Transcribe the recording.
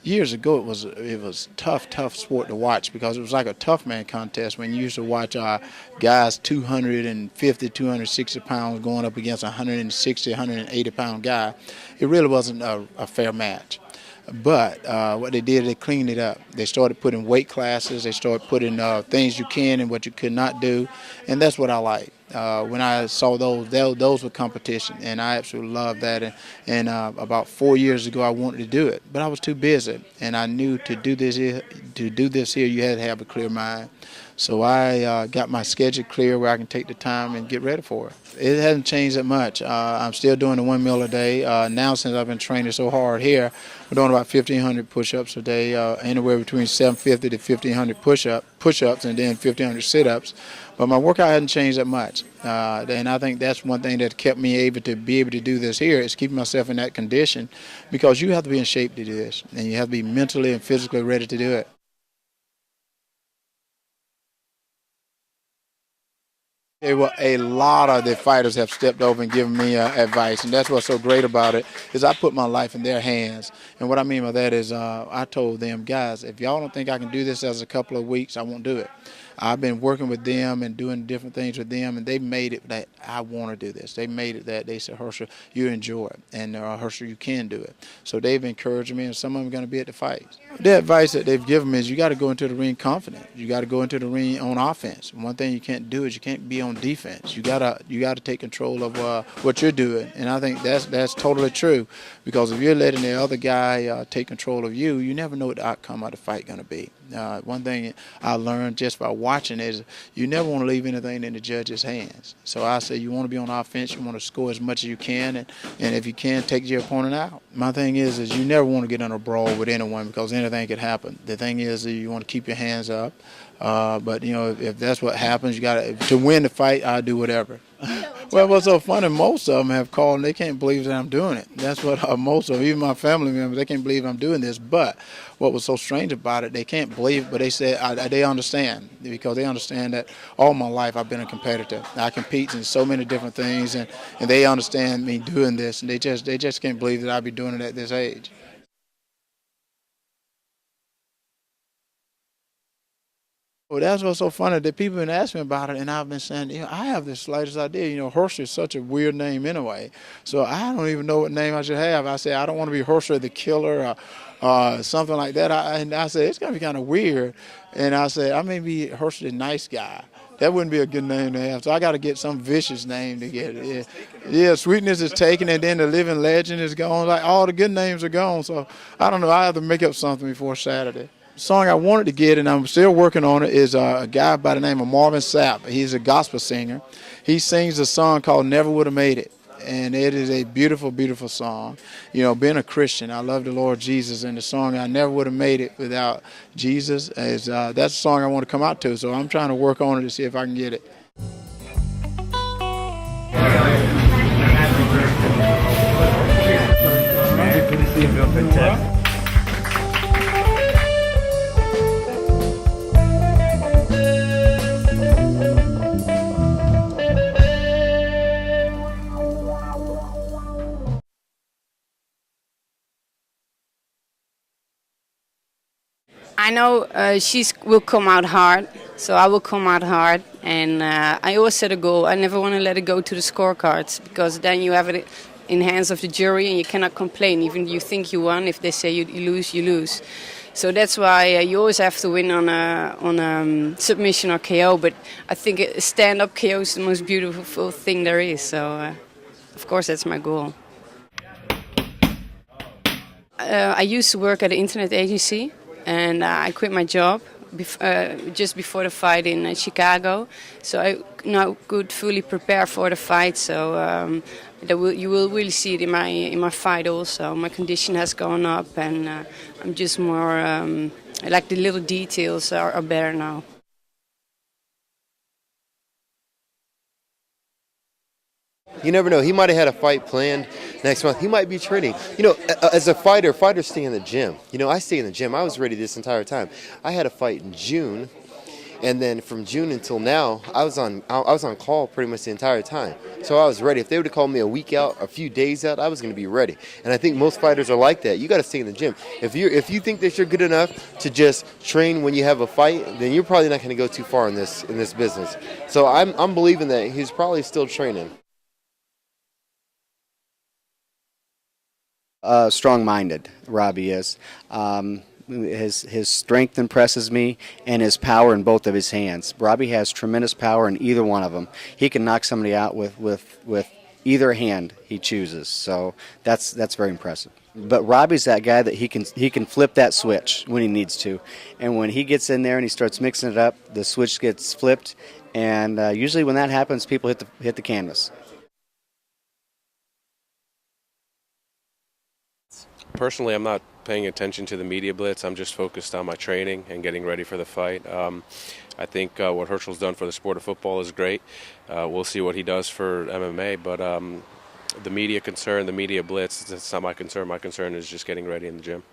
Years ago, it was tough sport to watch because it was like a tough man contest when you used to watch guys 250, 260 pounds going up against a 160, 180 pound guy. It really wasn't a fair match. But what they did, they cleaned it up. They started putting weight classes. They started putting things you can and what you could not do, and that's what I like. When I saw those were competition, and I absolutely loved that. And about 4 years ago, I wanted to do it, but I was too busy, and I knew to do this here, you had to have a clear mind. So I got my schedule clear where I can take the time and get ready for it. It hasn't changed that much. I'm still doing the 1 meal a day. Now, since I've been training so hard here, we're doing about 1,500 push-ups a day, anywhere between 750 to 1,500 push-ups, and then 1,500 sit-ups. But my workout hasn't changed that much. And I think that's one thing that kept me able to do this here is keeping myself in that condition, because you have to be in shape to do this, and you have to be mentally and physically ready to do it. Well, a lot of the fighters have stepped over and given me advice, and that's what's so great about it is I put my life in their hands. And what I mean by that is I told them, guys, if y'all don't think I can do this as a couple of weeks, I won't do it. I've been working with them and doing different things with them, and they made it that I want to do this. They made it that they said, Herschel, you enjoy it, and Herschel, you can do it. So they've encouraged me, and some of them are going to be at the fights. The advice that they've given me is you got to go into the ring confident. You got to go into the ring on offense. One thing you can't do is you can't be on defense. You gotta take control of what you're doing, and I think that's totally true, because if you're letting the other guy take control of you, you never know what the outcome of the fight going to be. One thing I learned just by watching is you never want to leave anything in the judge's hands. So I say you want to be on offense, you want to score as much as you can, and if you can, take your opponent out. My thing is you never want to get in a brawl with anyone, because anything could happen. The thing is you want to keep your hands up. But if that's what happens, you got to win the fight. I'll do whatever. Well, what's so funny, most of them have called and they can't believe that I'm doing it. That's what most of them, even my family members, they can't believe I'm doing this. But what was so strange about it, they can't believe it, but they said they understand, because they understand that all my life I've been a competitor. I compete in so many different things, and they understand me doing this, and they just can't believe that I'll be doing it at this age. Well, that's what's so funny that people have been asking me about it, and I've been saying, I have the slightest idea. Herschel is such a weird name anyway, so I don't even know what name I should have. I say I don't want to be Herschel the Killer or something like that. And I said it's gonna be kind of weird, and I said I may be Herschel the Nice Guy. That wouldn't be a good name to have, so I got to get some vicious name to get it. Yeah, Sweetness is taken, and then the Living Legend is gone. Like all the good names are gone, so I don't know. I have to make up something before Saturday. Song I wanted to get, and I'm still working on it, is a guy by the name of Marvin Sapp. He's a gospel singer. He sings a song called Never Would Have Made It, and it is a beautiful, beautiful song. Being a Christian, I love the Lord Jesus, and the song I Never Would Have Made It Without Jesus, is that's the song I want to come out to, so I'm trying to work on it to see if I can get it. I know she will come out hard, so I will come out hard. And I always set a goal. I never want to let it go to the scorecards, because then you have it in hands of the jury and you cannot complain. Even you think you won, if they say you lose, you lose. So that's why you always have to win on a submission or KO. But I think a stand-up KO is the most beautiful thing there is. So of course that's my goal. I used to work at an internet agency, and I quit my job just before the fight in Chicago. So I now could fully prepare for the fight. So you will really see it in my fight also. My condition has gone up, and I'm just more like the little details are better now. You never know. He might have had a fight planned next month. He might be training. As a fighter, fighters stay in the gym. I stay in the gym. I was ready this entire time. I had a fight in June, And then from June until now, I was on call pretty much the entire time. So I was ready. If they would have called me a week out, a few days out, I was going to be ready. And I think most fighters are like that. You got to stay in the gym. If you think that you're good enough to just train when you have a fight, then you're probably not going to go too far in this business. So I'm believing that he's probably still training. Strong-minded, Robbie is. His strength impresses me, and his power in both of his hands. Robbie has tremendous power in either one of them. He can knock somebody out with either hand he chooses. So that's very impressive. But Robbie's that guy that he can flip that switch when he needs to, and when he gets in there and he starts mixing it up, the switch gets flipped, and usually when that happens, people hit the canvas. Personally, I'm not paying attention to the media blitz. I'm just focused on my training and getting ready for the fight. I think what Herschel's done for the sport of football is great. We'll see what he does for MMA, but the media blitz, that's not my concern. My concern is just getting ready in the gym.